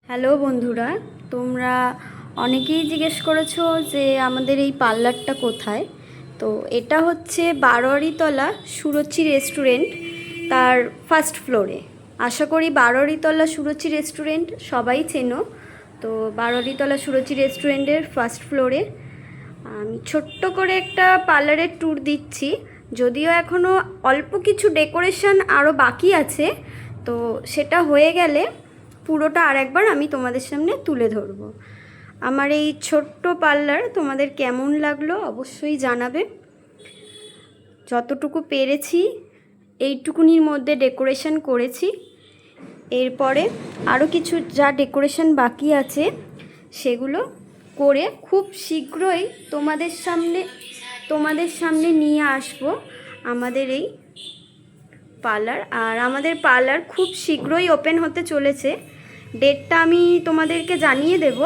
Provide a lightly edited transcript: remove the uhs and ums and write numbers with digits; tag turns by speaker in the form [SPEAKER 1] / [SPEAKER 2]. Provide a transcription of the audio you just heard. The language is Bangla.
[SPEAKER 1] হ্যালো বন্ধুরা, তোমরা অনেকেই জিজ্ঞেস করেছো যে আমাদের এই পার্লারটা কোথায়। তো এটা হচ্ছে বারোয়ারিতলা সুরুচি রেস্টুরেন্ট, তার ফার্স্ট ফ্লোরে। আশা করি বারোয়ারিতলা সুরুচি রেস্টুরেন্ট সবাই চেনো। তো বারোয়ারিতলা সুরুচি রেস্টুরেন্টের ফার্স্ট ফ্লোরে আমি ছোট্ট করে একটা পার্লারের ট্যুর দিচ্ছি। যদিও এখনও অল্প কিছু ডেকোরেশন আরও বাকি আছে, তো সেটা হয়ে গেলে পুরোটা আরেকবার আমি তোমাদের সামনে তুলে ধরবো। আমার এই ছোট্ট পার্লার তোমাদের কেমন লাগলো অবশ্যই জানাবে। যতটুকু পেরেছি এইটুকুনির মধ্যে ডেকোরেশন করেছি। এরপরে আরও কিছু যা ডেকোরেশন বাকি আছে সেগুলো করে খুব শীঘ্রই তোমাদের সামনে নিয়ে আসবো আমাদের এই পার্লার। আর আমাদের পার্লার খুব শীঘ্রই ওপেন হতে চলেছে। ডেটটা আমি তোমাদেরকে জানিয়ে দেব।